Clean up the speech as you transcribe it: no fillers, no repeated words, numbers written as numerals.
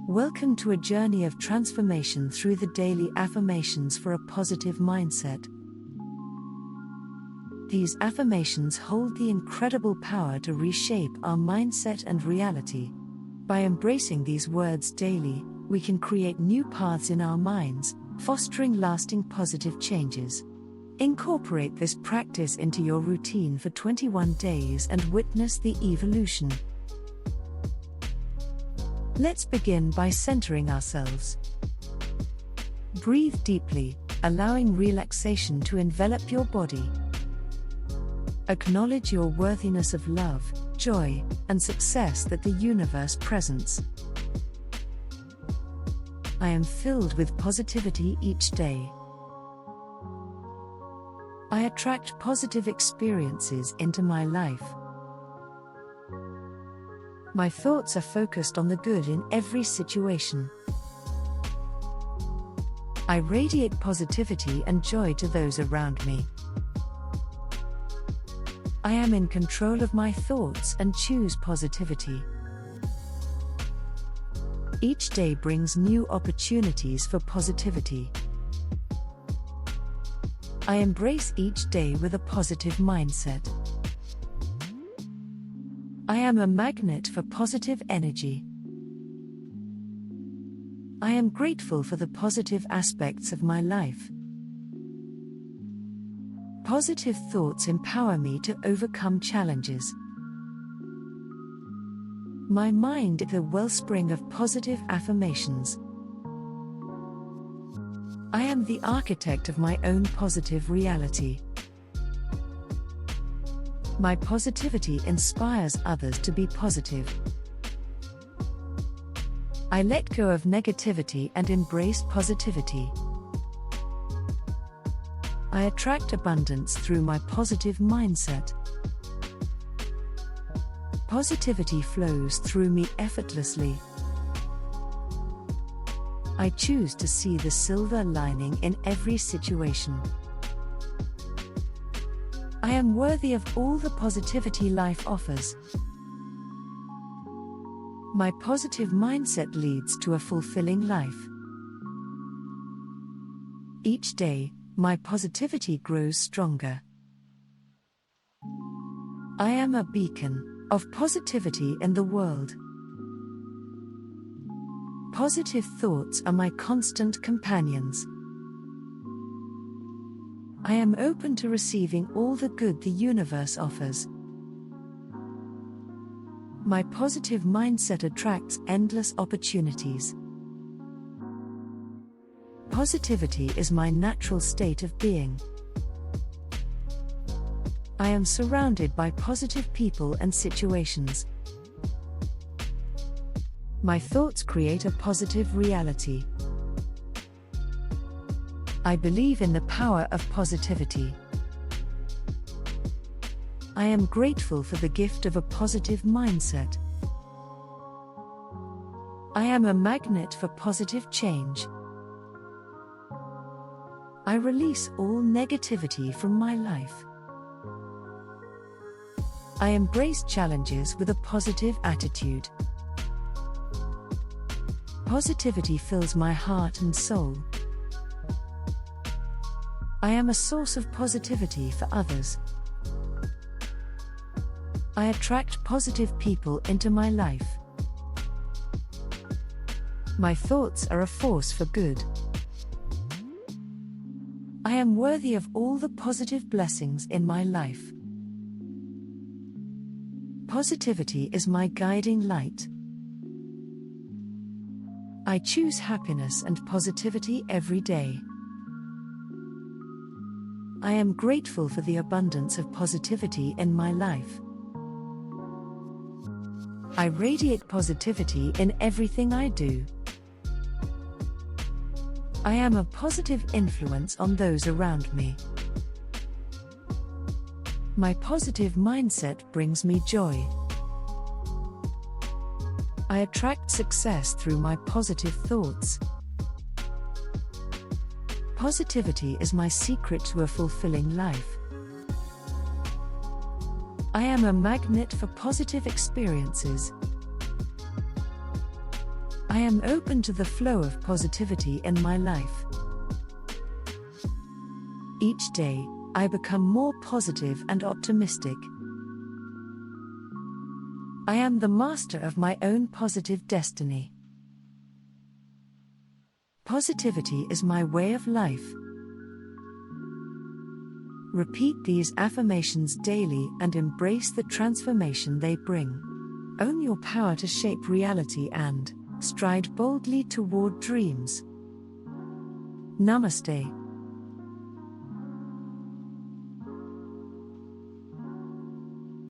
Welcome to a journey of transformation through the daily affirmations for a positive mindset. These affirmations hold the incredible power to reshape our mindset and reality. By embracing these words daily, we can create new paths in our minds, fostering lasting positive changes. Incorporate this practice into your routine for 21 days and witness the evolution. Let's begin by centering ourselves. Breathe deeply, allowing relaxation to envelop your body. Acknowledge your worthiness of love, joy, and success that the universe presents. I am filled with positivity each day. I attract positive experiences into my life. My thoughts are focused on the good in every situation. I radiate positivity and joy to those around me. I am in control of my thoughts and choose positivity. Each day brings new opportunities for positivity. I embrace each day with a positive mindset. I am a magnet for positive energy. I am grateful for the positive aspects of my life. Positive thoughts empower me to overcome challenges. My mind is a wellspring of positive affirmations. I am the architect of my own positive reality. My positivity inspires others to be positive. I let go of negativity and embrace positivity. I attract abundance through my positive mindset. Positivity flows through me effortlessly. I choose to see the silver lining in every situation. I am worthy of all the positivity life offers. My positive mindset leads to a fulfilling life. Each day, my positivity grows stronger. I am a beacon of positivity in the world. Positive thoughts are my constant companions. I am open to receiving all the good the universe offers. My positive mindset attracts endless opportunities. Positivity is my natural state of being. I am surrounded by positive people and situations. My thoughts create a positive reality. I believe in the power of positivity. I am grateful for the gift of a positive mindset. I am a magnet for positive change. I release all negativity from my life. I embrace challenges with a positive attitude. Positivity fills my heart and soul. I am a source of positivity for others. I attract positive people into my life. My thoughts are a force for good. I am worthy of all the positive blessings in my life. Positivity is my guiding light. I choose happiness and positivity every day. I am grateful for the abundance of positivity in my life. I radiate positivity in everything I do. I am a positive influence on those around me. My positive mindset brings me joy. I attract success through my positive thoughts. Positivity is my secret to a fulfilling life. I am a magnet for positive experiences. I am open to the flow of positivity in my life. Each day, I become more positive and optimistic. I am the master of my own positive destiny. Positivity is my way of life. Repeat these affirmations daily and embrace the transformation they bring. Own your power to shape reality and stride boldly toward dreams. Namaste.